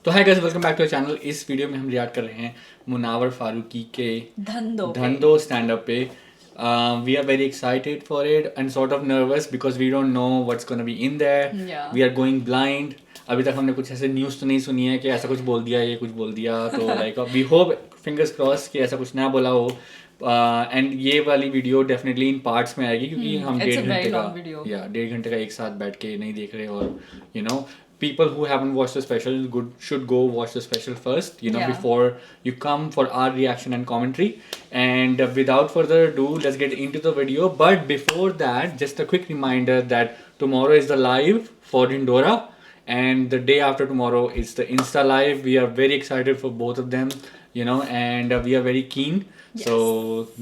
तो hi guys, welcome back to channel. इस video में हम रिएक्ट कर रहे हैं मुनावर फारूकी के धंधो स्टैंड अप पे। We are very excited for it and sort of nervous because we don't know what's gonna be in there. We are going blind. अभी तक हमने कुछ ऐसे न्यूज़ तो नहीं सुनी है कि ऐसा कुछ बोल दिया, ये कुछ बोल दिया, तो like we hope, fingers cross, कि ऐसा कुछ ना बोला हो। एंड ये वाली वीडियो डेफिनेटली इन पार्ट्स में आएगी क्योंकि हम डेढ़ घंटे का एक साथ बैठ के नहीं देख रहे। और you know, people who haven't watched the special should go watch the special first, before you come for our reaction and commentary. And without further ado, let's get into the video. But before that, just a quick reminder that tomorrow is the live for Indora, and the day after tomorrow is the Insta live. We are very excited for both of them, and we are very keen. Yes. So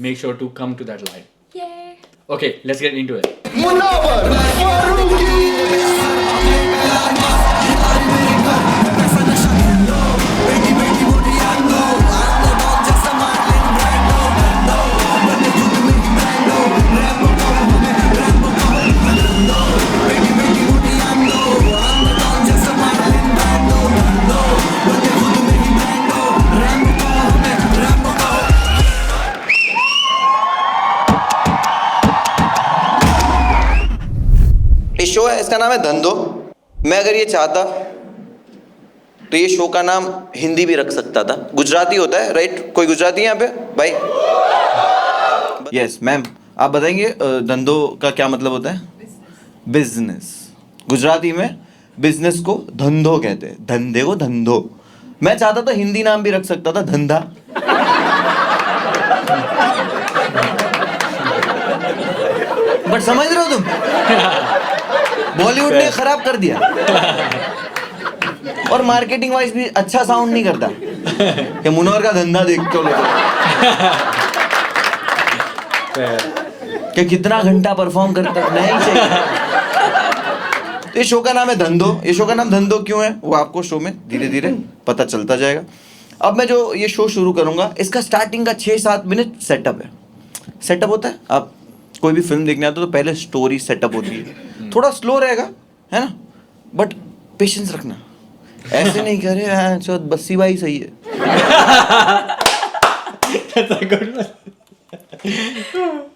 make sure to come to that live. Yay! Okay, let's get into it. Munawar Farooki. Show है, इसका नाम है धंधो। मैं अगर ये चाहता तो ये शो का नाम हिंदी भी रख सकता था। गुजराती होता है, राइट? कोई गुजराती यहाँ पे भाई? यस मैम, आप बताएंगे धंधो का क्या मतलब होता है? बिजनेस। गुजराती में बिजनेस को धंधो कहते हैं, धंधे को धंधो। मैं चाहता तो हिंदी नाम भी रख सकता था, धंधा। बट समझ रहे हो तुम, बॉलीवुड ने खराब कर दिया। और मार्केटिंग वाइज भी अच्छा साउंड नहीं करता कि मुनव्वर का धंधा देख तो लो कि कितना घंटा परफॉर्म करता है। नहीं चाहिए। तो ये शो का नाम है धंधो। ये शो का नाम धंधो क्यों है वो आपको शो में धीरे धीरे पता चलता जाएगा। अब मैं जो ये शो शुरू करूंगा, इसका स्टार्टिंग का 6-7 मिनट सेटअप है। सेटअप होता है, आप कोई भी फिल्म देखने आते हो तो पहले स्टोरी सेटअप होती है। थोड़ा स्लो रहेगा, है ना, बट पेशेंस रखना। ऐसे नहीं करे चो बस्सी भाई सही है।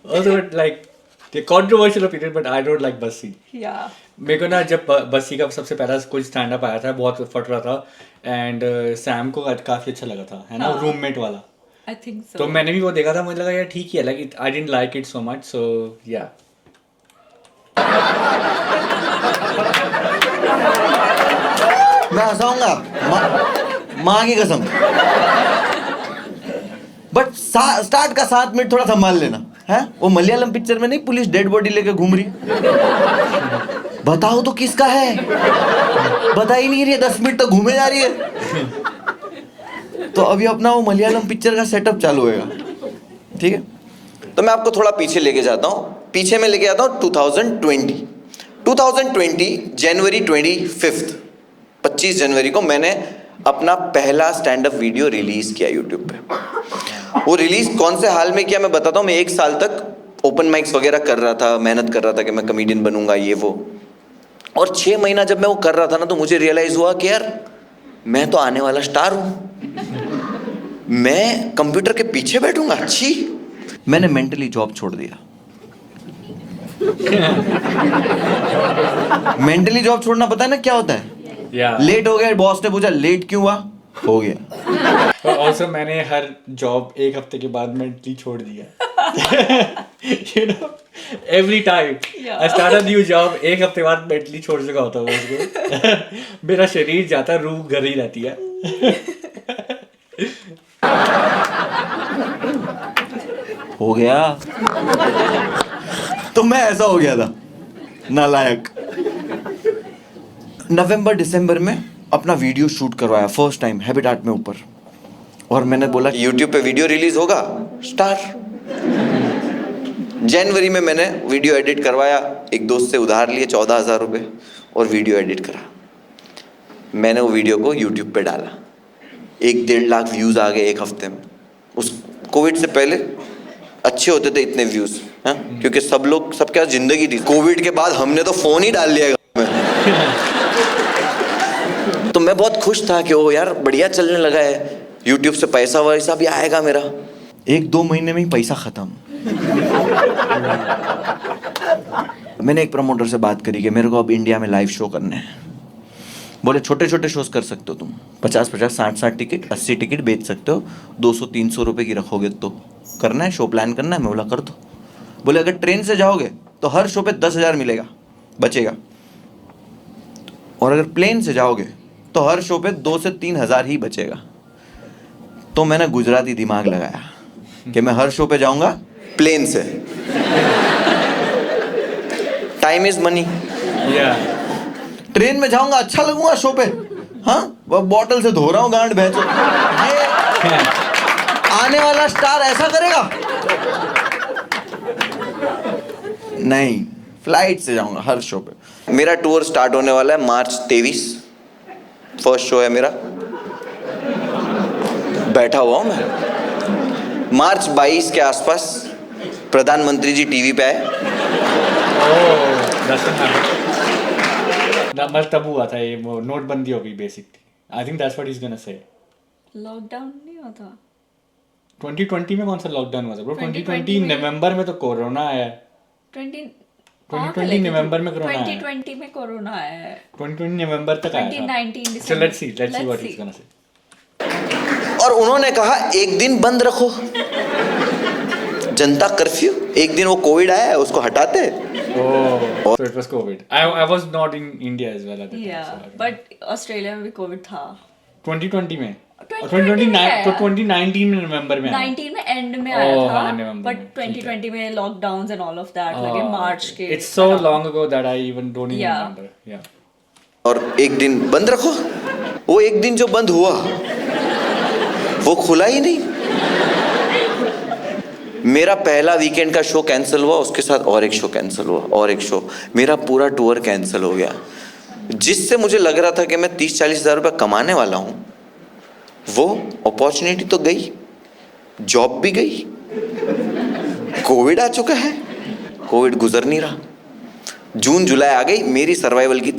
Also, like, the controversial opinion, but I don't like Bassi. मेरे को ना, जब बस्सी का सबसे पहला कुछ स्टैंड अप आया था, बहुत फट रहा था, एंड सैम को काफी अच्छा लगा था, है ना, रूममेट वाला। I think so. तो मैंने भी वो देखा था, मुझे लगा यार ठीक ही है, like I didn't like it so much, so yeah. मैं हंसाऊंगा, माँ की कसम। बट स्टार्ट का 7 मिनट थोड़ा संभाल लेना है। वो मलयालम पिक्चर में नहीं, पुलिस डेड बॉडी लेके घूम रही, बताओ तो किसका है, बता ही नहीं रही है, 10 मिनट तक घूमे जा रही है। तो अभी अपना वो मलयालम पिक्चर का सेटअप चालू होएगा, ठीक है? तो मैं आपको थोड़ा पीछे लेके जाता हूँ। पीछे में लेके आता हूँ 2020 जनवरी 25 जनवरी को मैंने अपना पहला स्टैंड अप वीडियो रिलीज किया यूट्यूब पे। वो रिलीज कौन से हाल में किया मैं बताता हूँ। मैं 1 साल तक ओपन माइक्स वगैरह कर रहा था, मेहनत कर रहा था कि मैं कॉमेडियन बनूंगा, ये वो। और 6 महीना जब मैं वो कर रहा था ना, तो मुझे रियलाइज हुआ कि यार मैं तो आने वाला स्टार हूँ, मैं कंप्यूटर के पीछे बैठूंगा। अच्छी, मैंने मेंटली जॉब छोड़ दिया। मेंटली जॉब छोड़ना पता है ना क्या होता है? लेट हो गया, बॉस ने पूछा लेट क्यों हुआ, हो गया। और ऑल्सो मैंने हर जॉब 1 हफ्ते के बाद मेंटली छोड़ दिया। Every time I start a new job, 1 हफ्ते बाद मेंटली छोड़ चुका होता हूँ उसको। मेरा शरीर जाता, रूह घर ही रहती है। हो गया। तो मैं ऐसा हो गया था, नालायक। नवंबर-दिसंबर में अपना वीडियो शूट करवाया फर्स्ट टाइम हैबिटेट में ऊपर, और मैंने बोला यूट्यूब पे वीडियो रिलीज होगा, स्टार। जनवरी में मैंने वीडियो एडिट करवाया, एक दोस्त से उधार लिए 14,000 रुपये और वीडियो एडिट करा। मैंने वो वीडियो को यूट्यूब पे डाला, 1-1.5 लाख व्यूज आ गए 1 हफ्ते में। उस कोविड से पहले अच्छे होते थे इतने व्यूज, हाँ, क्योंकि सब क्या जिंदगी थी। कोविड के बाद हमने तो फोन ही डाल लिया। तो मैं बहुत खुश था कि ओ यार बढ़िया चलने लगा है, यूट्यूब से पैसा वैसा भी आएगा मेरा। 1-2 महीने में ही पैसा खत्म। मैंने एक प्रमोटर से बात करी कि मेरे को अब इंडिया में लाइव शो करने हैं। बोले छोटे छोटे शोज कर सकते हो तुम, 50-50, 60-60 टिकट, 80 टिकट बेच सकते हो, 200-300 रुपये की रखोगे तो करना है, शो प्लान करना है। मैं बोला कर दो। बोले अगर ट्रेन से जाओगे तो हर शो पे 10,000 मिलेगा, बचेगा, और अगर प्लेन से जाओगे तो हर शो पे 2 से 3,000 ही बचेगा। तो मैंने गुजराती दिमाग लगाया कि मैं हर शो पे जाऊंगा प्लेन से, टाइम इज मनी। ट्रेन में जाऊंगा अच्छा लगूंगा शो पे, हाँ वो बॉटल से धो रहा हूँ गांड भैंसो, ये आने वाला स्टार ऐसा करेगा? नहीं, फ्लाइट से जाऊंगा हर शो पे। मेरा टूर स्टार्ट होने वाला है मार्च 23, फर्स्ट शो है मेरा, बैठा हुआ हूं मैं। मार्च 22 के आसपास प्रधानमंत्री जी टीवी पे आए। बस तब हुआ था ये नोटबंदी हो गई basically. I think that's what he is gonna say. Lockdown नहीं हुआ था 2020 में? कौन सा लॉकडाउन हुआ था ब्रो? 2020 2020 नवंबर में तो कोरोना आया है। 2020 नवंबर में कोरोना आया है। 2020 में कोरोना आया है। 2020 नवंबर तक आया था। 2019 दिसंबर। So let's see what he's gonna say. और उन्होंने कहा एक दिन बंद रखो, जनता कर्फ्यू। एक दिन वो कोविड आया है, उसको हटाते। Oh, so it was COVID. I was not in India as well at that time. Yeah, So I don't know. but Australia में भी कोविड था 2020 में? 2020 में आया। तो 2019 में नवंबर में आया। 19 में एंड में आया था, हाँ, नवंबर बट में, ठीक है। 2020 में lockdowns and all of that लगे मार्च के। It's so long ago that I even don't even Yeah. remember. Yeah. और एक दिन बंद रखो। वो एक दिन जो बंद हुआ वो खुला ही नहीं। मेरा पहला वीकेंड का शो कैंसिल हुआ, उसके साथ और एक शो कैंसिल हुआ, और एक शो, मेरा पूरा टूर कैंसिल हो गया। जिससे मुझे लग रहा था कि मैं 30-40 हज़ार रुपये कमाने वाला हूँ, वो अपॉर्चुनिटी तो गई, जॉब भी गई, कोविड आ चुका है, कोविड गुजर नहीं रहा। जून जुलाई आ गई, मेरी सर्वाइवल की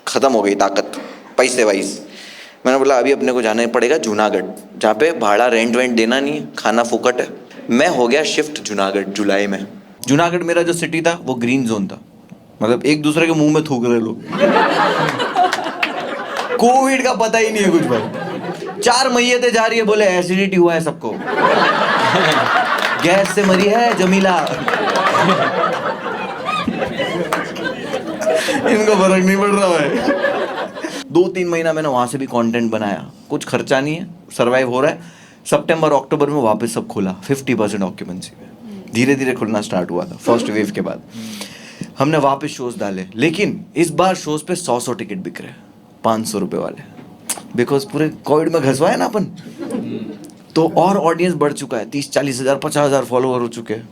ख़त्म हो गई ताकत, पैसे वाइज। मैंने बोला अभी अपने को जाना ही पड़ेगा जूनागढ़, जहाँ पे भाड़ा रेंट वेंट देना नहीं है, खाना फुकट है। मैं हो गया शिफ्ट जूनागढ़ जुलाई में। जूनागढ़ मेरा जो सिटी था वो ग्रीन जोन था, मतलब एक दूसरे के मुंह में थूक रहे लोग। कोविड का पता ही नहीं है कुछ भाई। 4 मैयतें जा रही है, बोले एसिडिटी हुआ है सबको, गैस से मरी है जमीला। इनको फर्क नहीं पड़ रहा है। 2-3 महीना मैंने वहां से भी कंटेंट बनाया, कुछ खर्चा नहीं है, सरवाइव हो रहा है। सितंबर अक्टूबर में वापस सब खुला 50% ऑक्यूपेंसी में, धीरे धीरे खुलना स्टार्ट हुआ था फर्स्ट वेव के बाद। हमने वापस शोज डाले, लेकिन इस बार शोज पे 100 टिकट बिक रहे, 500 रुपये वाले, बिकॉज पूरे कोविड में घसवाए ना अपन, तो और ऑडियंस बढ़ चुका है, 30-40 हज़ार 50 हज़ार फॉलोअर हो चुके हैं।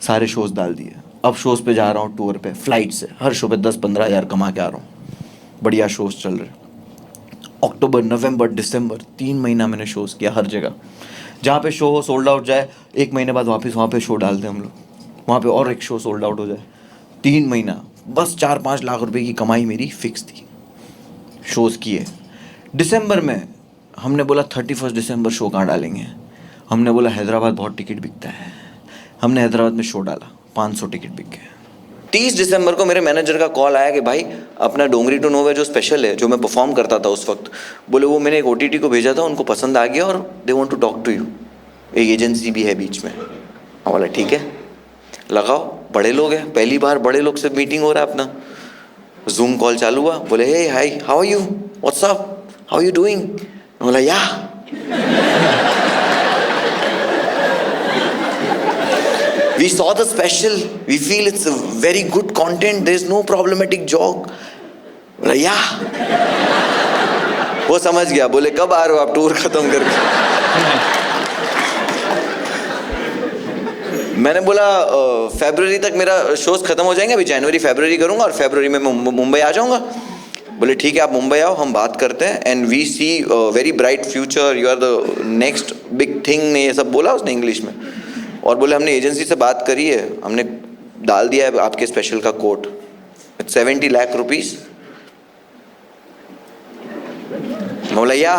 सारे शोज डाल दिए। अब शोज पे जा रहा हूँ टूर पे, फ्लाइट से, हर शो पे 10-15 हज़ार कमा के आ रहा हूँ। बढ़िया शोज चल रहे। अक्टूबर, नवंबर, दिसंबर 3 महीना मैंने शोज किया हर जगह। जहाँ पे शो सोल्ड आउट जाए, 1 महीने बाद वापस वहाँ पे शो डालते हम लोग, वहाँ पे और एक शो सोल्ड आउट हो जाए। 3 महीना बस 4-5 लाख रुपए की कमाई मेरी फिक्स थी, शोज़ किए। दिसंबर में हमने बोला 31 दिसंबर शो कहाँ डालेंगे। हमने बोला हैदराबाद बहुत टिकट बिकता है, हमने हैदराबाद में शो डाला, 500 टिकट बिक गए। 30 दिसंबर को मेरे मैनेजर का कॉल आया कि भाई अपना डोंगरी टू नोवे जो स्पेशल है, जो मैं परफॉर्म करता था उस वक्त, बोले वो मैंने एक OTT को भेजा था, उनको पसंद आ गया और they want to talk to you, एक एजेंसी भी है बीच में। मैं बोला ठीक है लगाओ, बड़े लोग हैं, पहली बार बड़े लोग से मीटिंग हो रहा है अपना। जूम कॉल चालू हुआ, बोले hey hi how are you, what's up, how you doing. मैं बोला या we saw the special, we feel it's a very good content, there is no problematic joke. बोला या वो समझ गया, बोले कब आ रहे हो आप टूर खत्म करके। मैंने बोला फरवरी तक मेरा शोज खत्म हो जाएंगे, अभी जनवरी फरवरी करूंगा और फरवरी में मुंबई आ जाऊंगा। बोले ठीक है आप मुंबई आओ, हम बात करते हैं, and we see very bright future, you are the next big thing, ने ये सब बोला उसने इंग्लिश में। और बोले हमने एजेंसी से बात करी है, हमने डाल दिया है आपके स्पेशल का कोट, 70 लाख रुपीस। मैं बोला या।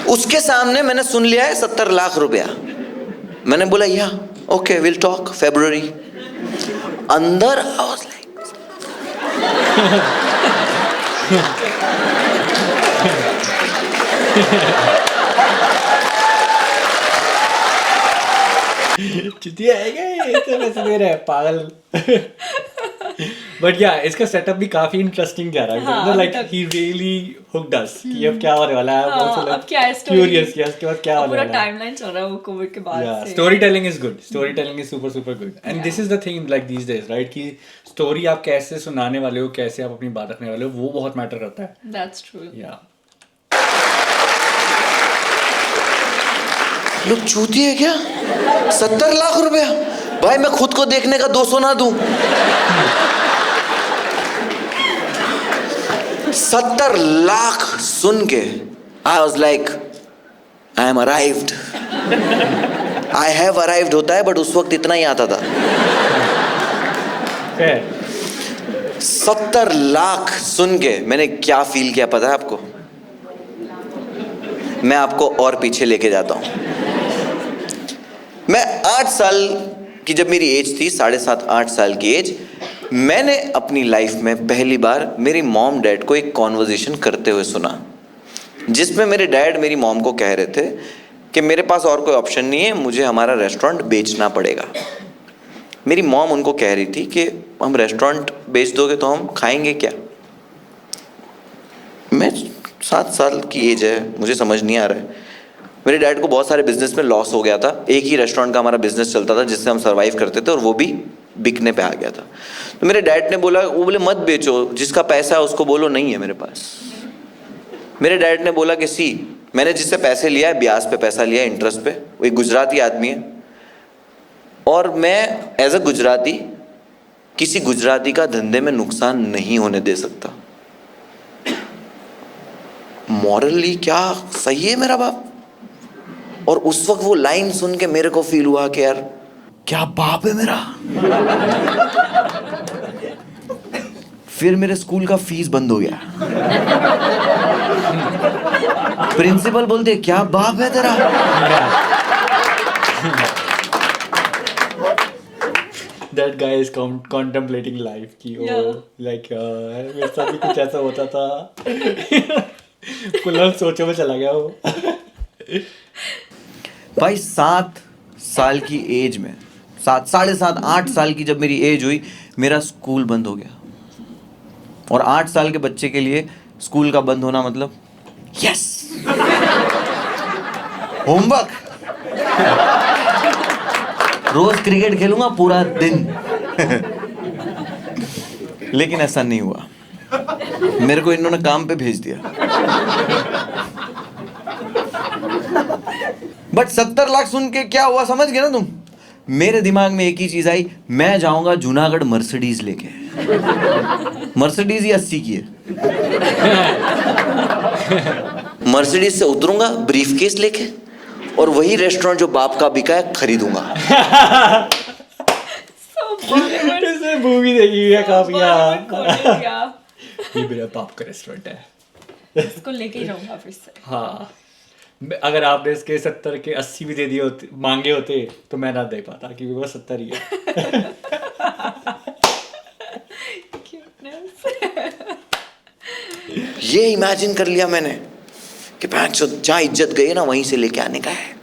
उसके सामने मैंने सुन लिया है 70 लाख रुपया। मैंने बोला या ओके विल टॉक फरवरी। अंदर आई वाज लाइक चुतिया है क्या ये तो पैसे दे रहा है पागल। बट या इसका सेटअप भी काफी इंटरेस्टिंग जा रहा है, हाँ, लाइक ही रियली हुक्ड अस कि अब क्या होने वाला है। हाँ, अब क्या है story? क्यूरियस यस कि अब क्या होने पूरा वाला है। टाइमलाइन चल रहा है वो कोविड के बाद Yeah, से। storytelling is good. Storytelling is super super good. And this is the thing like these days, right? कि story आप कैसे सुनाने वाले हो, कैसे आप अपनी बात रखने वाले हो, वो बहुत मैटर करता है। That's true. Yeah. लोग चूती है क्या? 70 लाख रुपया भाई, मैं खुद को देखने का 200 ना दूं। 70 लाख सुन के I was like I am arrived. I have arrived होता है बट उस वक्त इतना ही आता था। Fair. 70 लाख सुन के मैंने क्या फील किया पता है आपको? मैं आपको और पीछे लेके जाता हूं। मैं 8 साल की जब मेरी एज थी, 7.5-8 साल की एज, मैंने अपनी लाइफ में पहली बार मेरी मॉम डैड को एक कॉन्वर्जेशन करते हुए सुना, जिसमें मेरे डैड मेरी मॉम को कह रहे थे कि मेरे पास और कोई ऑप्शन नहीं है, मुझे हमारा रेस्टोरेंट बेचना पड़ेगा। मेरी मॉम उनको कह रही थी कि हम रेस्टोरेंट बेच दोगे तो हम खाएंगे क्या। मैं 7 साल की एज है, मुझे समझ नहीं आ रहा है। मेरे डैड को बहुत सारे बिजनेस में लॉस हो गया था। एक ही रेस्टोरेंट का हमारा बिजनेस चलता था जिससे हम सर्वाइव करते थे और वो भी बिकने पे आ गया था। तो मेरे डैड ने बोला, वो बोले मत बेचो, जिसका पैसा है उसको बोलो नहीं है मेरे पास। मेरे डैड ने बोला कि सी, मैंने जिससे पैसे लिया है, ब्याज पे पैसा लिया है, इंटरेस्ट पे, वो एक गुजराती आदमी है और मैं एज अ गुजराती किसी गुजराती का धंधे में नुकसान नहीं होने दे सकता। मॉरली क्या सही है मेरा बाप। और उस वक्त वो लाइन सुन के मेरे को फील हुआ कि यार क्या बाप है मेरा। फिर मेरे स्कूल का फीस बंद हो गया। प्रिंसिपल बोलते क्या बाप है तेरा। That guy is contemplating life कि Yeah. like मेरे साथ भी कुछ ऐसा होता था। कुल सोचो में चला गया वो। भाई 7 साल की एज में, 7.5-8 साल की जब मेरी एज हुई, मेरा स्कूल बंद हो गया। और 8 साल के बच्चे के लिए स्कूल का बंद होना मतलब यस होमवर्क। रोज क्रिकेट खेलूंगा पूरा दिन। लेकिन ऐसा नहीं हुआ, मेरे को इन्होंने काम पे भेज दिया। बट 70 लाख सुन के क्या हुआ समझ गए ना तुम? मेरे दिमाग में एक ही चीज आई, मैं जाऊंगा जूनागढ़ मर्सिडीज लेके। मर्सिडीज ही 80 की है। मर्सिडीज से उतरूंगा ब्रीफकेस लेके और वही रेस्टोरेंट जो बाप का बिका है खरीदूंगा। इसने मूवी देखी हुई है काफी। क्या ये मेरा बाप का रेस्टोरेंट है। इसको लेके ही जाऊंगा फिर से। हाँ, अगर आपने इसके 70 के 80 भी दे दिए होते, मांगे होते, तो मैं ना दे पाता क्योंकि वो 70 ही है। ये इमेजिन कर लिया मैंने कि जहाँ इज्जत गई ना वहीं से लेके आने का है।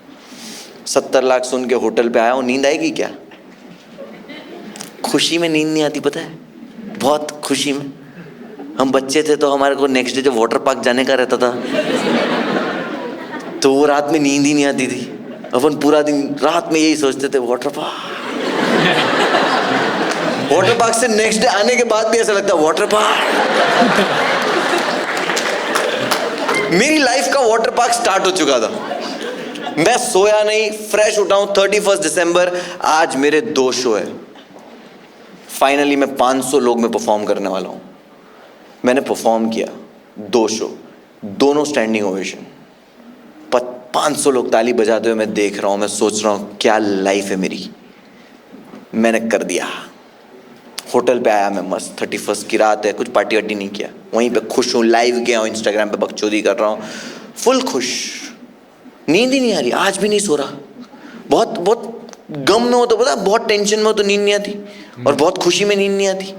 70 लाख सुन के होटल पे आया हूँ, नींद आएगी क्या? खुशी में नींद नहीं आती पता है, बहुत खुशी में। हम बच्चे थे तो हमारे को नेक्स्ट डे जब वाटर पार्क जाने का रहता था तो वो रात में नींद ही नहीं आती थी। अपन पूरा दिन रात में यही सोचते थे वाटर पार्क। वाटर पार्क से नेक्स्ट डे आने के बाद भी ऐसा लगता है वाटर पार्क। मेरी लाइफ का वाटर पार्क स्टार्ट हो चुका था। मैं सोया नहीं, फ्रेश उठा हूं। 31 दिसंबर आज मेरे 2 शो है। फाइनली मैं 500 लोग में परफॉर्म करने वाला हूं। मैंने परफॉर्म किया 2 शो, दोनों स्टैंडिंग ओवेशन। 500 लोग ताली बजाते हुए मैं देख रहा हूं। मैं सोच रहा हूं क्या लाइफ है मेरी। मैंने कर दिया, होटल पे आया मैं मस्त, 31st की रात है, कुछ पार्टी वार्टी नहीं किया, वहीं पे खुश हूँ, लाइव गया हूँ, इंस्टाग्राम पे बकचोदी कर रहा हूँ, फुल खुश, नींद ही नहीं आ रही, आज भी नहीं सो रहा, बहुत बहुत गम में हो तो पता, बहुत टेंशन में हो तो नींद नहीं आती, और बहुत खुशी में नींद नहीं आती,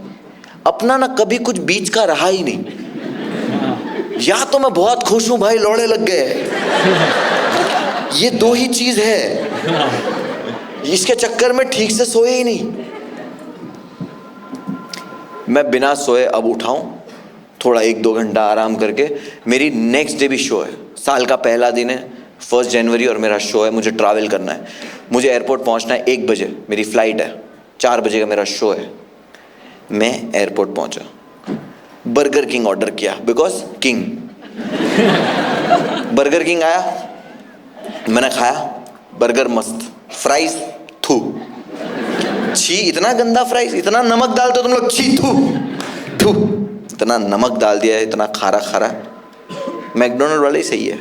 अपना ना कभी कुछ बीच का रहा ही नहीं, या तो मैं बहुत खुश हूँ भाई लौड़े लग गए, ये दो ही चीज है, इसके चक्कर में ठीक से सोए ही नहीं। मैं बिना सोए अब उठाऊं, थोड़ा 1-2 घंटा आराम करके, मेरी नेक्स्ट डे भी शो है, साल का पहला दिन है, 1 जनवरी, और मेरा शो है, मुझे ट्रैवल करना है, मुझे एयरपोर्ट पहुंचना है 1 बजे, मेरी फ्लाइट है, 4 बजे का मेरा शो है। मैं एयरपोर्ट पहुंचा, बर्गर किंग ऑर्डर किया, बिकॉज किंग, बर्गर किंग आया, मैंने खाया, बर्गर मस्त, फ्राइज थू, छी इतना गंदा फ्राइज, इतना नमक डालते हो तुम लोग, छी थू थू, इतना नमक डाल दिया है, इतना खारा खारा, मैकडोनल्ड वाले ही सही है,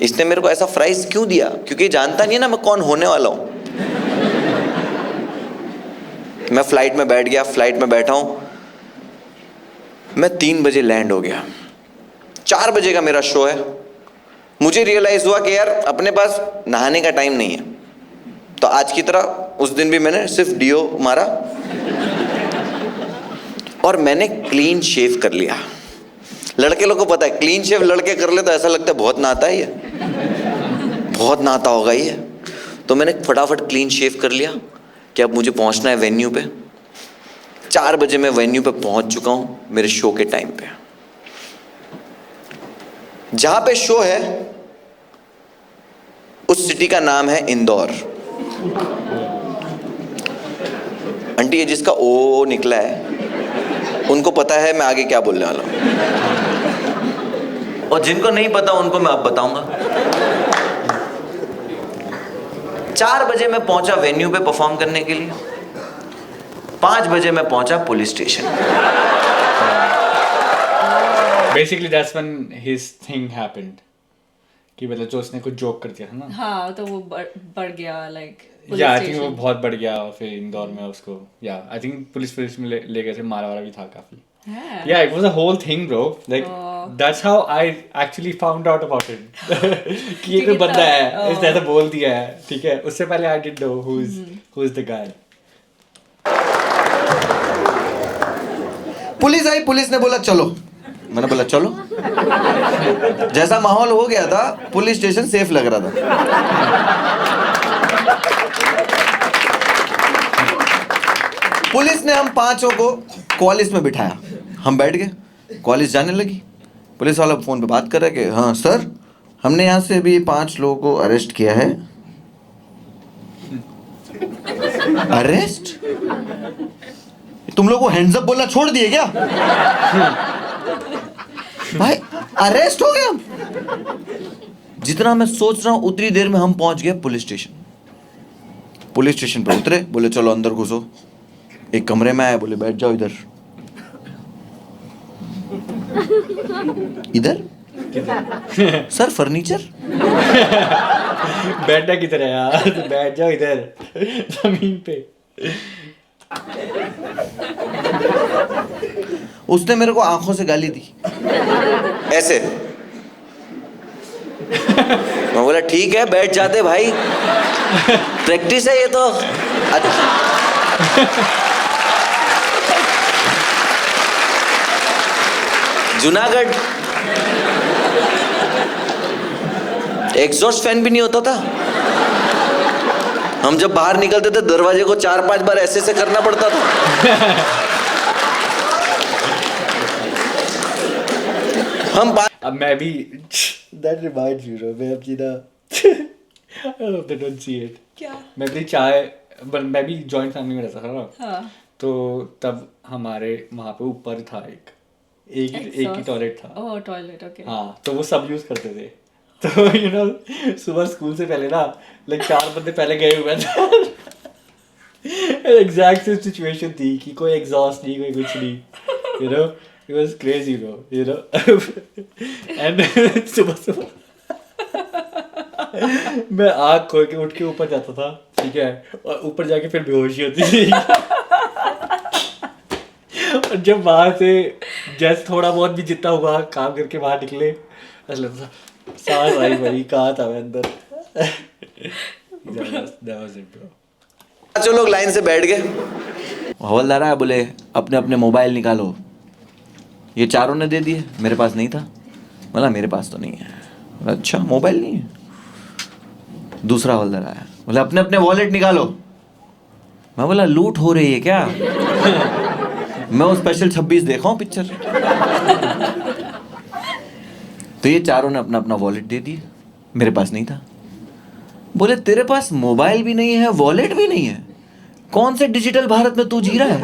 इसने मेरे को ऐसा फ्राइज क्यों दिया, क्योंकि जानता नहीं है ना मैं कौन होने वाला हूं। मैं फ्लाइट में बैठ गया, फ्लाइट में बैठा हूं, मैं 3 बजे लैंड हो गया, 4 बजे का मेरा शो है, मुझे रियलाइज हुआ कि यार अपने पास नहाने का टाइम नहीं है, तो आज की तरह उस दिन भी मैंने सिर्फ डीओ मारा और मैंने क्लीन शेव कर लिया। लड़के लोग को पता है क्लीन शेव लड़के कर ले तो ऐसा लगता है बहुत नहाता है ये, बहुत नहाता होगा ये, तो मैंने फटाफट क्लीन शेव कर लिया कि अब मुझे पहुंचना है वेन्यू पे। 4 बजे मैं वेन्यू पे पहुंच चुका हूं मेरे शो के टाइम पे। जहां पे शो है उस सिटी का नाम है इंदौर। आंटी ये जिसका ओ निकला है उनको पता है मैं आगे क्या बोलने वाला हूं, और जिनको नहीं पता उनको मैं अब बताऊंगा। 4 बजे मैं पहुंचा वेन्यू पे परफॉर्म करने के लिए, 5 बजे मैं पहुंचा police station. Basically that's when his thing happened, कि मतलब जो उसने कुछ जोक कर दिया था ना, हाँ तो वो बढ़ गया लाइक या आई थिंक वो बहुत बढ़ गया, फिर इंदौर में उसको या आई थिंक पुलिस में ले गए थे, मारा वारा भी था काफी। Yeah, it was a whole thing, bro. Like that's how I actually found out about it. कि ये कोई बंदा है, इसने ऐसा बोल दिया है, ठीक है। उससे पहले I didn't know who is the guy. Police I, police ने बोला चलो, मैंने बोला चलो। जैसा माहौल हो गया था पुलिस स्टेशन सेफ लग रहा था। पुलिस ने हम 5 को कॉलेज में बिठाया, हम बैठ गए, कॉलेज जाने लगी। पुलिस वाला फोन पे बात कर रहा है कि हाँ सर हमने यहाँ से भी 5 लोगों को अरेस्ट किया है। अरेस्ट? तुम लोग को हैंड्स अप बोलना छोड़ दिए क्या? भाई अरेस्ट हो गया। जितना मैं सोच रहा हूं उतनी देर में हम पहुंच गए पुलिस स्टेशन। पुलिस स्टेशन पे उतरे, बोले चलो अंदर घुसो। एक कमरे में आए, बोले बैठ जाओ इधर। इधर सर फर्नीचर। बैठना किधर है यार, बैठ जाओ इधर जमीन पे। उसने मेरे को आंखों से गाली दी ऐसे। मैं बोला ठीक है बैठ जाते भाई, प्रैक्टिस है ये तो। जूनागढ़ एग्जॉस्ट फैन भी नहीं होता था। हम जब बाहर निकलते थे दरवाजे को 4-5 बार ऐसे करना पड़ता था। हम अब मैं भी that reminds me, मैं अपनी ना I hope they don't see it. क्या? मैं भी चाय, मैं भी जॉइंट फैमिली में रहता था ना, हाँ। तो तब हमारे वहाँ पे ऊपर था एक ही टॉयलेट था। ओह टॉयलेट, ओके। हाँ तो वो सब यूज करते थे। तो सुबह स्कूल से पहले ना लाइक 4 बंदे पहले गए हुए थे। एग्जैक्ट सिचुएशन थी कि कोई एग्जॉस्ट नहीं, कोई कुछ नहीं, it was crazy bro, and सुबह मैं आँख खोल के उठ के ऊपर जाता था, ठीक है, और ऊपर जाके फिर बेहोशी होती थी। जब वहां से जस्ट थोड़ा बहुत भी जितना हुआ काम करके बाहर निकले, ऐसा लगता था सांस आई भाई, कहाँ था मैं अंदर। That was it, bro. पांचों लोग लाइन से बैठ गए, हवलदार आया, बोले अपने अपने मोबाइल निकालो। ये चारों ने दे दिए, मेरे पास नहीं था। बोला मेरे पास तो नहीं है। बोला अच्छा मोबाइल नहीं है। दूसरा हवलदार आया, बोला अपने अपने वॉलेट निकालो। मैं बोला लूट हो रही है क्या? मैं वो स्पेशल 26 देखा हूँ पिक्चर। तो ये चारों ने अपना अपना वॉलेट दे दिए, मेरे पास नहीं था। बोले तेरे पास मोबाइल भी नहीं है, वॉलेट भी नहीं है, कौन से डिजिटल भारत में तू जी रहा है?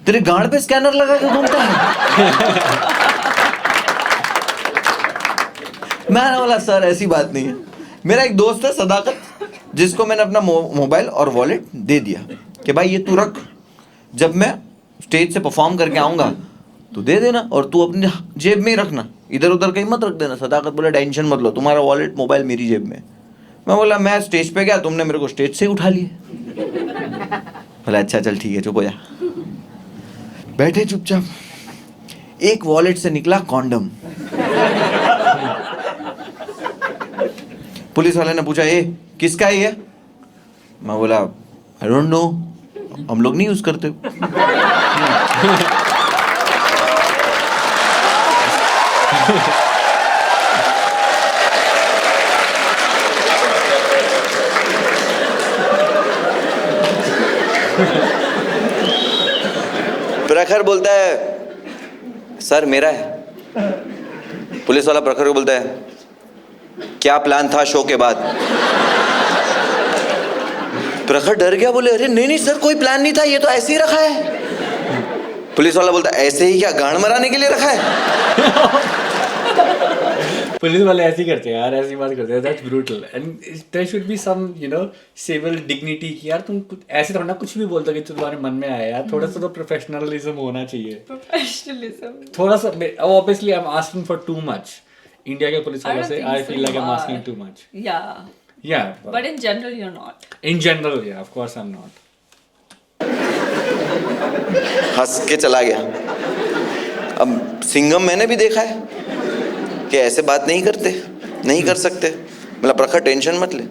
तेरे गांड पे स्कैनर लगा के घूमता है? मैंने बोला सर ऐसी बात नहीं है। मेरा एक दोस्त है सदाकत, जिसको मैंने अपना मोबाइल और वॉलेट दे दिया कि भाई ये तू रख, जब मैं स्टेज से परफॉर्म करके आऊंगा तो दे देना, और तू अपनी जेब में ही रखना, इधर उधर कहीं मत रख देना। सदाकत बोला टेंशन मत लो, तुम्हारा वॉलेट मोबाइल मेरी जेब में। मैं बोला मैं स्टेज पे गया, तुमने मेरे को स्टेज से ही उठा लिए। बोला अच्छा चल ठीक है, चुप हो जा। बैठे चुपचाप, एक वॉलेट से निकला कॉन्डम। पुलिस वाले ने पूछा ये किसका है ये? मैं बोला आई डोंट नो, हम लोग नहीं यूज करते। प्रखर बोलता है सर मेरा है। पुलिस वाला प्रखर को बोलता है क्या प्लान था शो के बाद? प्रखर डर गया, बोले अरे नहीं नहीं सर कोई प्लान नहीं था, ये तो ऐसे ही रखा है। पुलिस वाला बोलता ऐसे ही क्या, गांड मराने के लिए रखा है? पुलिस वाले ऐसे ही करते हैं यार, ऐसी बात करते हैं। That's brutal and there should be some civil dignity कि यार तुम ऐसे थोड़ा ना कुछ भी बोलते कि तुम्हारे मन में आया यार, थोड़ा सा तो प्रोफेशनलिज्म होना चाहिए। Professionalism. थोड़ा सा obviously I am asking for too much. India के पुलिस वालों से I feel like I am asking too much. Yeah. But in general, you're not. In general, yeah, of course I'm not. हंस के चला गया। अब सिंघम मैंने भी देखा है कि ऐसे बात नहीं करते, नहीं कर सकते। मतलब प्रखर टेंशन मत ले,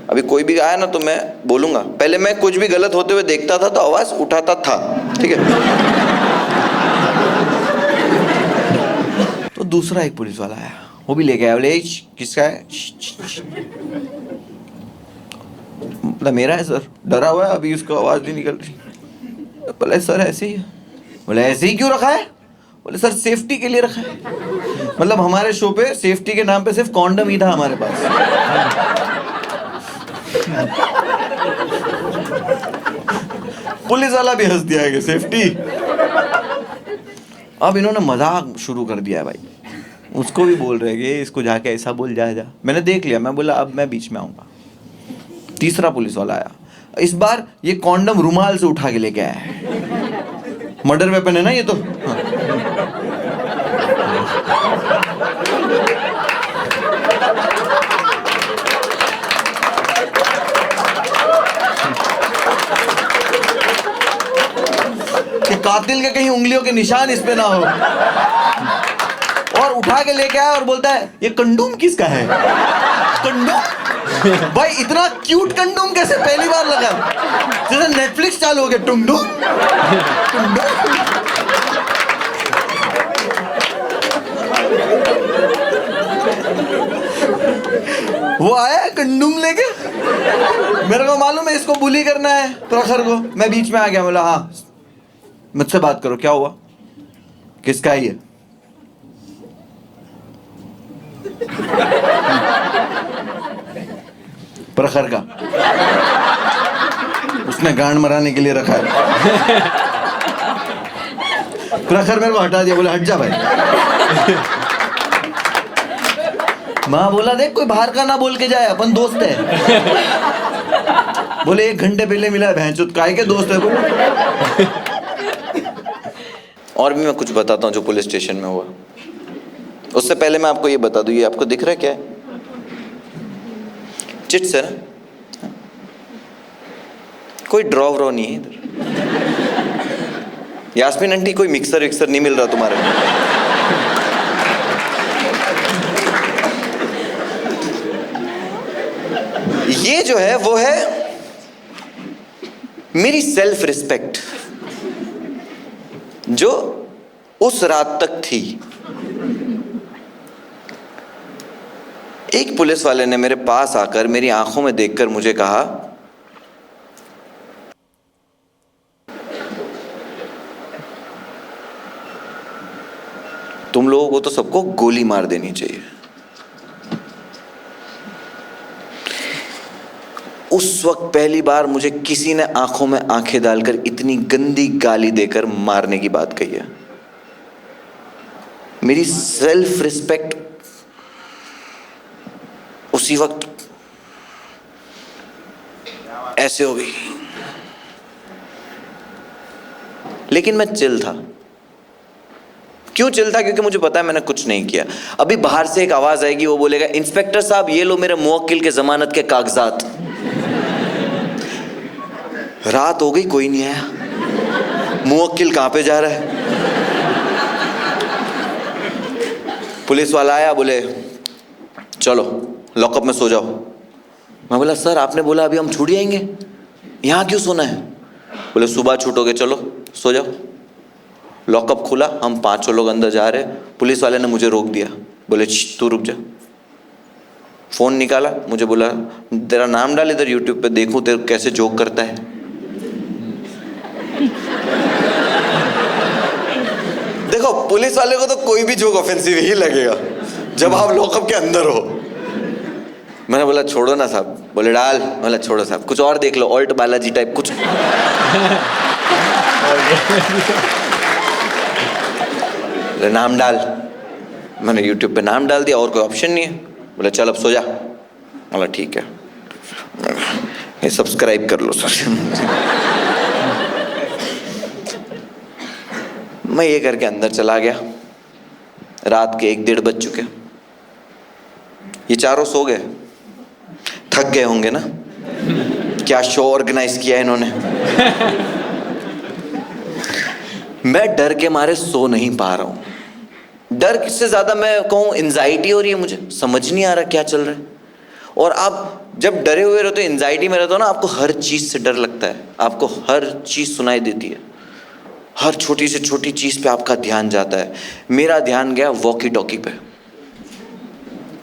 अभी कोई भी आया ना तो मैं बोलूंगा। पहले मैं कुछ भी गलत होते हुए देखता था तो आवाज उठाता था, ठीक है। तो दूसरा एक पुलिस वाला आया, वो भी लेके आया, बोले किसका है? मतलब मेरा है सर। डरा हुआ है, अभी उसको आवाज नहीं निकल रही। बोले सर ऐसे ही है। बोले ऐसे ही क्यों रखा है? बोले सर सेफ्टी के लिए रखा है। मतलब हमारे शो पे सेफ्टी के नाम पे सिर्फ कॉन्डम ही था हमारे पास। पुलिस वाला भी हंस दिया है कि सेफ्टी। अब इन्होंने मजाक शुरू कर दिया है भाई, उसको भी बोल रहे कि इसको जाके ऐसा बोल जा। मैंने देख लिया, मैं बोला अब मैं बीच में आऊंगा। तीसरा पुलिस वाला आया, इस बार ये कॉन्डम रुमाल से उठा के लेके आया है। मर्डर वेपन है ना ये तो। हाँ। कि कातिल के कहीं उंगलियों के निशान इस पे ना हो। और उठा के लेके आया और बोलता है ये कंडोम किसका है? कंडोम? भाई इतना क्यूट कंडोम कैसे पहली बार लगा? जैसे नेटफ्लिक्स चालू हो गया, टुंडुम वो आया कंडोम लेके। मेरे को मालूम है इसको बुली करना है प्रखर को। मैं बीच में आ गया, बोला हाँ मुझसे बात करो, क्या हुआ, किसका है ये? प्रखर का। उसने गांड मराने के लिए रखा है। प्रखर मेरे को हटा दिया, बोले हट जा भाई। माँ बोला देख कोई बाहर का ना बोल के जाए, अपन दोस्त है। बोले 1 घंटे पहले मिला, भैंचोद काय के दोस्त है बोले। और भी मैं कुछ बताता हूँ जो पुलिस स्टेशन में हुआ। उससे पहले मैं आपको ये बता दूं, ये आपको दिख रहा है क्या है? चिट्स है ना, कोई ड्रॉ व्रॉ नहीं है इधर। यास्मीन आंटी कोई मिक्सर विक्सर नहीं मिल रहा तुम्हारे? ये जो है वो है मेरी सेल्फ रिस्पेक्ट, जो उस रात तक थी। एक पुलिस वाले ने मेरे पास आकर मेरी आंखों में देखकर मुझे कहा, तुम लोगों को तो सबको गोली मार देनी चाहिए। उस वक्त पहली बार मुझे किसी ने आंखों में आंखें डालकर इतनी गंदी गाली देकर मारने की बात कही है। मेरी सेल्फ रिस्पेक्ट उसी वक्त ऐसे हो गई। लेकिन मैं चिल था। क्यों चिल था? क्योंकि मुझे पता है मैंने कुछ नहीं किया। अभी बाहर से एक आवाज आएगी, वो बोलेगा, इंस्पेक्टर साहब ये लो मेरे मुवक्किल के जमानत के कागजात। रात हो गई, कोई नहीं आया। मुवक्किल कहां पे जा रहा है? पुलिस वाला आया, बोले चलो लॉकअप में सो जाओ। मैं बोला सर आपने बोला अभी हम छूट जाएंगे, यहां क्यों सोना है? बोले सुबह छूटोगे, चलो सो जाओ। लॉकअप खुला, हम 5 लोग अंदर जा रहे। पुलिस वाले ने मुझे रोक दिया, बोले तू रुक जा। फोन निकाला, मुझे बोला तेरा नाम डाल इधर यूट्यूब पे, देखूं तेरे कैसे जोक करता है। देखो पुलिस वाले को तो कोई भी जोक ऑफेंसिव ही लगेगा जब आप लॉकअप के अंदर हो। मैंने बोला छोड़ो ना साहब। बोले डाल। बोला छोड़ो साहब, कुछ और देख लो, ऑल्ट बालाजी टाइप कुछ। नाम डाल। मैंने यूट्यूब पे नाम डाल दिया, और कोई ऑप्शन नहीं है। बोले चल अब सो जा। बोला ठीक है, ये सब्सक्राइब कर लो सर। मैं ये करके अंदर चला गया। रात के 1-1:30 बज चुके। ये चारों सो गए, थक गए होंगे ना, क्या शो ऑर्गेनाइज किया इन्होंने। मैं डर के मारे सो नहीं पा रहा हूं। डर से ज्यादा मैं कहूं एंजाइटी हो रही है, मुझे समझ नहीं आ रहा क्या चल रहा है। और आप जब डरे हुए रहते हो, एंजाइटी में रहते हो ना, आपको हर चीज से डर लगता है, आपको हर चीज सुनाई देती है, हर छोटी से छोटी चीज पे आपका ध्यान जाता है। मेरा ध्यान गया वॉकी टॉकी पे।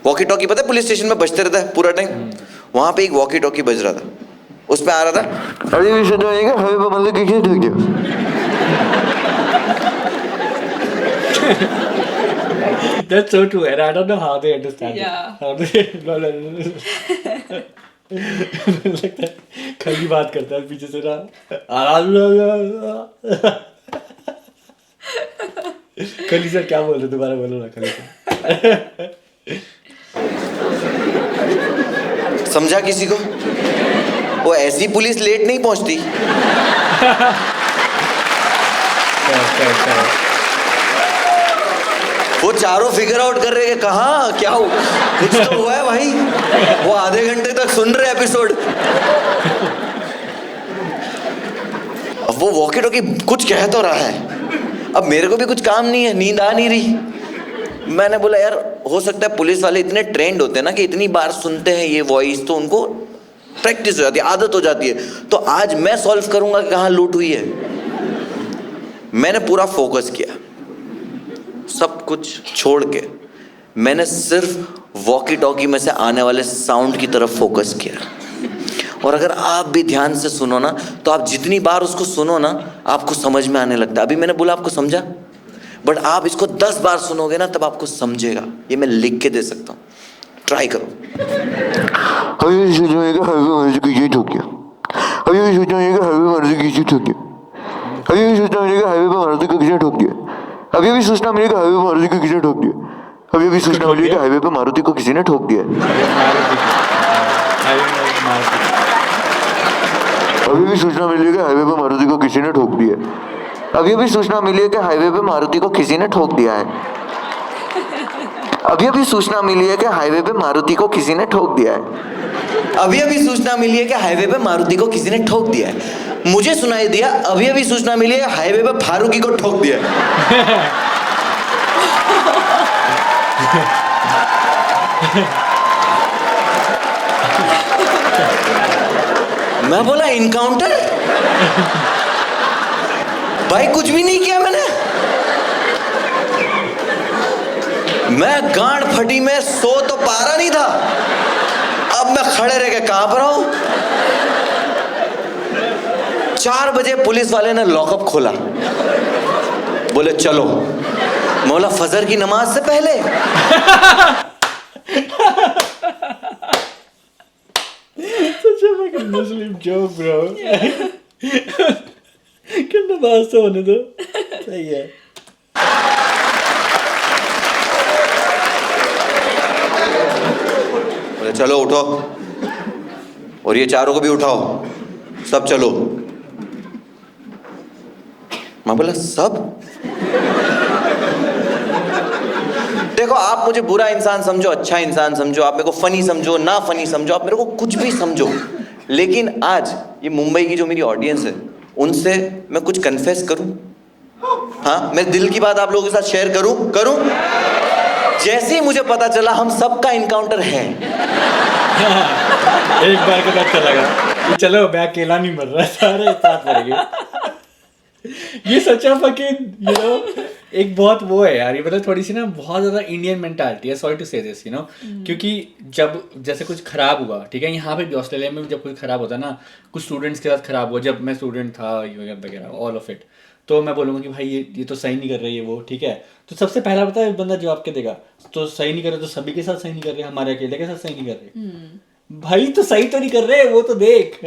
वॉकी टॉकी पता है पुलिस स्टेशन में बजते रहता है पूरा टाइम। वहां पे एक वॉकी टॉकी बज रहा था, उसमें आ रहा था, अरे That's so true, and I don't know how they understand Yeah. it. How they लगता है खली बात करता है पीछे से ना। खली सर क्या बोल रहे, दोबारा बोलो ना खली सर। समझा किसी को? वो ऐसी पुलिस लेट नहीं पहुंचती। वो चारों फिगर आउट कर रहे हैं कहाँ क्या हो, कुछ तो हुआ है भाई। वो आधे घंटे तक सुन रहे एपिसोड। अब वो वॉकी टॉकी कुछ कह तो रहा है, अब मेरे को भी कुछ काम नहीं है, नींद आ नहीं रही। मैंने बोला यार हो सकता है पुलिस वाले इतने ट्रेंड होते हैं ना कि इतनी बार सुनते हैं ये वॉइस, तो उनको प्रैक्टिस हो जाती है, आदत हो जाती है। तो आज मैं सॉल्व करूंगा कि कहाँ लूट हुई है। मैंने पूरा फोकस किया, सब कुछ छोड़ के मैंने सिर्फ वॉकी टॉकी में से आने वाले साउंड की तरफ फोकस किया। और अगर आप भी ध्यान से सुनो ना, तो आप जितनी बार उसको सुनो ना, आपको समझ में आने लगता है। अभी मैंने बोला आपको समझा, बट आप इसको 10 बार सुनोगे ना, तब आपको समझेगा। ये मैं लिख के दे सकता हूँ, ट्राई करो। अभी अभी सूचना मिली कि हाईवे पे मारुति को किसी ने ठोक दिया। अभी भी सूचना मिली कि हाईवे पे मारुति को किसी ने ठोक दिया। अभी भी सूचना मिली कि हाईवे पे मारुति को किसी ने ठोक दिया। अभी भी सूचना मिली है कि हाईवे पे मारुति को किसी ने ठोक दिया है। अभी सूचना मिली है कि हाईवे पे मारुति को किसी ने ठोक दिया है। अभी सूचना मिली है कि हाईवे पे मारुति को किसी ने ठोक दिया है। मुझे सुनाई दिया, अभी अभी सूचना मिली है हाईवे पे फारूकी को ठोक दिया। मैं बोला इनकाउंटर? भाई कुछ भी नहीं किया मैंने। मैं गांड फटी में सो तो पा रहा नहीं था, अब मैं खड़े रह के कहां पर हूं। 4 बजे पुलिस वाले ने लॉकअप खोला, बोले चलो। मैं बोला फजर की नमाज से पहले? Such a fucking Muslim joke, bro. कि नमाज तो होने दो, सही है। बोले चलो उठो, और ये चारों को भी उठाओ, सब चलो। मैं बोला सब? देखो, आप मुझे बुरा इंसान समझो, अच्छा इंसान समझो, आप मेरे को फनी समझो, ना फनी समझो, आप मेरे को कुछ भी समझो, लेकिन आज ये मुंबई की जो मेरी ऑडियंस है, उनसे मैं कुछ कन्फेस करूं। हाँ, मेरे दिल की बात आप लोगों के साथ शेयर करूं। जैसे ही मुझे पता चला हम सबका इनकाउंटर है, एक बार का पता लगा कि चलो मैं अकेला नहीं मर रहा, सारे साथ मर गए। ये सच्चा फकिंग एक बहुत वो है यार, ये मतलब थोड़ी सी ना बहुत ज्यादा इंडियन मेंटालिटी है, सॉरी टू से दिस क्योंकि जब जैसे कुछ खराब हुआ, ठीक है, यहाँ पे भी ऑस्ट्रेलिया में भी जब कुछ खराब होता है ना, कुछ स्टूडेंट्स के साथ खराब हुआ, जब मैं स्टूडेंट था वगैरह ऑल ऑफ इट, तो मैं बोलूँगा कि भाई ये तो सही नहीं कर रही है वो, ठीक है, तो सबसे पहला पता है बंदा जवाब क्या देगा, तो सही नहीं कर रहे तो सभी के साथ सही नहीं कर रहे, हमारे अकेले के साथ सही नहीं कर रहे। भाई तो सही तो नहीं कर रहे, वो तो देख।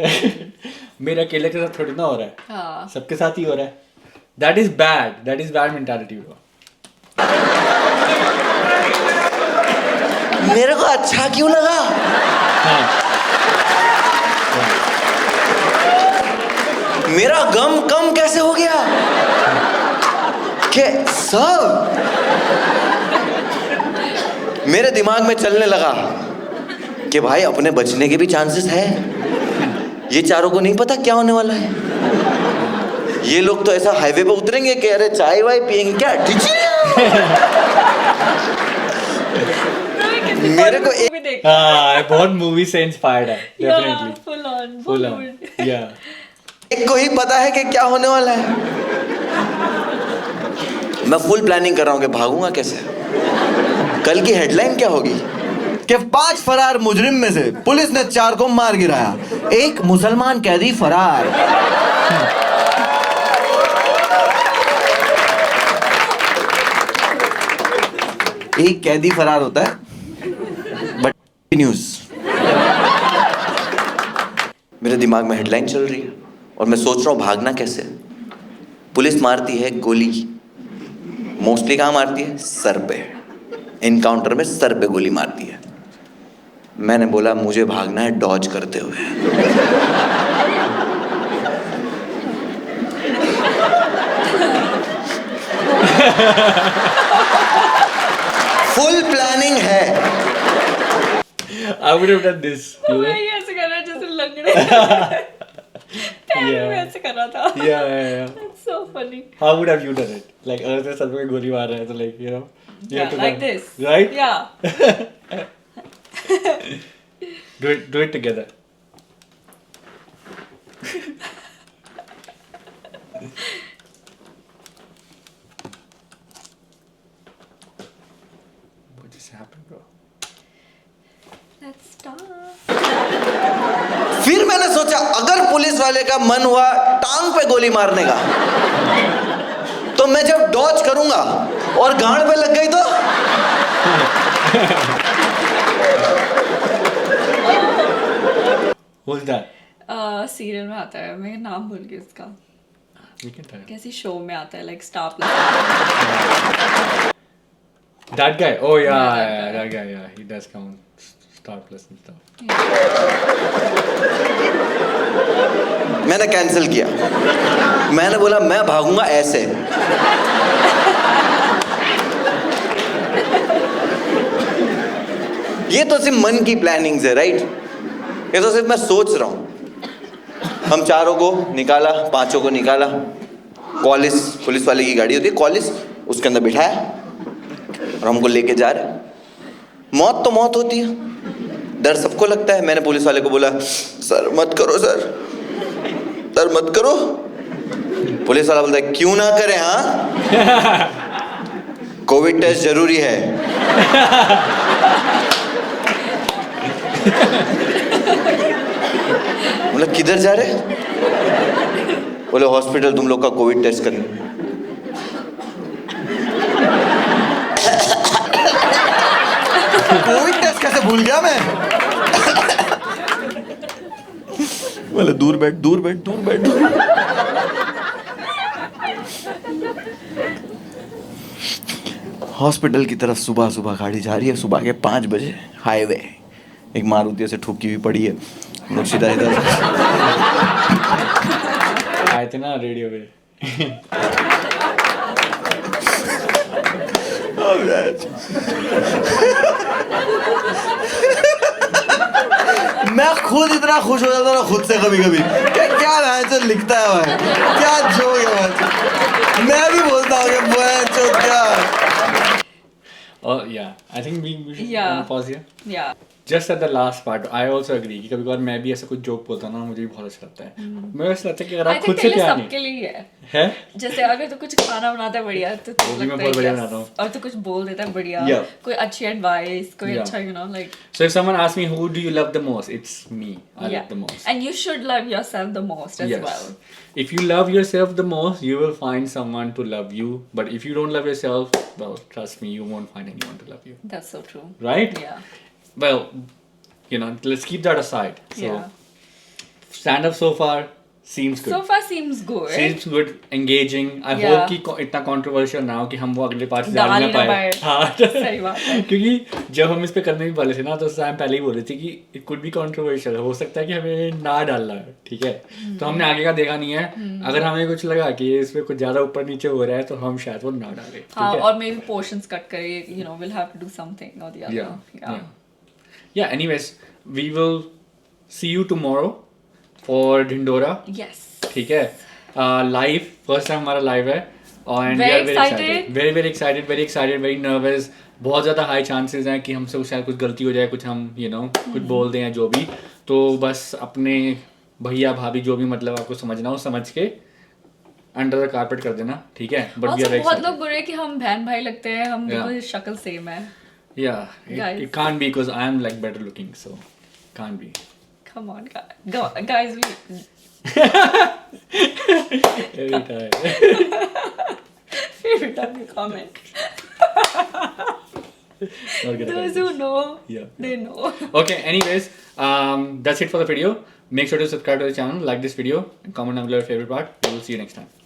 मेरे अकेले के साथ थोड़ी ना हो रहा है, हाँ। सबके साथ ही हो रहा है। That is bad mentality, bro. मेरे को अच्छा क्यों लगा? हाँ। मेरा गम कम कैसे हो गया कि सब मेरे दिमाग में चलने लगा कि भाई अपने बचने के भी चांसेस है। ये चारों को नहीं पता क्या होने वाला है। ये लोग तो ऐसा हाईवे पे उतरेंगे कि अरे चाय वाय पियेंगे क्या, मेरे को एक बहुत मूवी से इंस्पायर्ड है, डेफिनेटली फुल ऑन या एक को ही पता है कि क्या होने वाला है। मैं फुल प्लानिंग कर रहा हूं कि भागूंगा कैसे। कल की हेडलाइन क्या होगी कि 5 फरार मुजरिम में से पुलिस ने 4 को मार गिराया, एक मुसलमान कैदी फरार। एक कैदी फरार होता है, बट न्यूज मेरे दिमाग में हेडलाइन चल रही है और मैं सोच रहा हूं भागना कैसे। पुलिस मारती है गोली, मोस्टली कहां मारती है? सर पे। एनकाउंटर में सर पे गोली मारती है। मैंने बोला मुझे भागना है डॉज करते हुए। फुल प्लानिंग है। I would have done this. मैं ऐसे कर रहा जैसे लंगड़े पैर में ऐसे कर रहा था। Yeah. That's so funny. How would have you done it? Like अगर तेरे सर पे गोली मार रहा है तो like you have to Like this. right? Yeah. Do it together. What just happened, bro? Let's start. फिर मैंने सोचा अगर पुलिस वाले का मन हुआ टांग पे गोली मारने का, तो मैं जब डॉज करूंगा और गांड पे लग गई तो Who's that? सीरियल में आता है, मैं नाम भूल गई उसका। We can tell. कैसी शो में आता है, like Star Plus। That guy. Oh Yeah, yeah, that that guy. Yeah, he does come on Star Plus and stuff. मैंने कैंसिल किया। मैंने बोला मैं भागूंगा ऐसे। ये तो सिर्फ मन की प्लानिंग्स है, राइट? ये तो सिर्फ मैं सोच रहा हूं। हम चारों को निकाला, पांचों को निकाला, कॉलिस पुलिस वाले की गाड़ी होती है कॉलिस, उसके अंदर बिठाया और हमको लेके जा रहे। मौत तो मौत होती है, डर सबको लगता है। मैंने पुलिस वाले को बोला सर मत करो सर, सर मत करो। पुलिस वाला बोलता है क्यों ना करें, हाँ कोविड टेस्ट जरूरी है। बोला किधर जा रहे? बोले हॉस्पिटल तुम लोग का कोविड टेस्ट करने। कोविड टेस्ट कैसे भूल गया मैं? बोले दूर बैठ दूर बैठ दूर बैठ। हॉस्पिटल की तरफ सुबह सुबह गाड़ी जा रही है, सुबह के 5 बजे हाईवे, एक मारुति से ठुकी हुई पड़ी है, हम लोग सीधा इधर आए थे ना रेडियो पे। मैं खुद इतना खुश हो जाता ना खुद से कभी कभी, क्या भैंचो लिखता है भाई, क्या जोक है भैंचो। मैं भी बोलता हूँ कि भैंचो क्या। Oh yeah, I think we should Yeah. pause here. Yeah. Just at the last part, I also agree कि कभी कभार मैं भी ऐसा कुछ जोक बोलता हूँ ना, मुझे भी बहुत अच्छा लगता है। मुझे ऐसा लगता है कि अगर I आप think खुद से तेरे तैयार सबके नहीं लिए है, जैसे अगर तू कुछ खाना बनाता है बढ़िया तो वो भी मैं लगता बहुत बढ़िया है बनाता हूँ। और तू कुछ बोल देता है बढ़िया, Yeah. कोई अच्छी एडवाइस, कोई Yeah. अच्छा you know like so if someone asks me who do you love the most, it's me. I love the most. and you should love yourself the most as Yes. well. If you love yourself the most, you will find someone to love you. But if you don't love yourself, well, trust me, you won't find anyone to love you. That's so true. Right? Yeah. Well, you know, let's keep that aside. So, Yeah. stand up so far seems good. So far seems good. Seems good, engaging. I Yeah. hope कि इतना controversial ना हो कि हम वो अगले part से डाल डाल ही ना ना पाए। पाए। हाँ। सही बात है। क्योंकि जब हम इस पे करने भी वाले थे ना तो टाइम पहले ही बोल रहे थे कि it could be controversial, हो सकता है कि हमें ना डालना है, ठीक है? तो हमने आगे का देखा नहीं है। अगर हमें कुछ लगा कि इस पे कुछ ज्यादा ऊपर नीचे हो रहा है तो हम शायद वो ना डालें, ठीक हाँ है? और maybe portions cut करे, you know, we'll have to do something or the other. Yeah. Yeah. Anyways, we will see you tomorrow for Dhindora. Yes. ठीक है, लाइव फर्स्ट टाइम हमारा लाइव है और we Very are very excited. excited, very excited, very nervous. बहुत ज़्यादा high chances हैं कि हमसे शायद कुछ गलती हो जाए, कुछ हम कुछ बोल दें या जो भी, तो बस अपने भैया भाभी जो भी मतलब आपको समझना हो समझ के अंडर द कारपेट कर देना, ठीक है? बट वी Also, आर बहुत लोग बोल रहे हैं कि हम बहन भाई लगते हैं, हम बिल्कुल शक्ल सेम है. yeah, it can't be because I am like better looking, so can't be. Come on, guys. Every time. Every time you comment. Not gonna Those comment. who know, Yeah. they know. Okay, anyways, that's it for the video. Make sure to subscribe to the channel, like this video, and comment down below your favorite part. We will see you next time.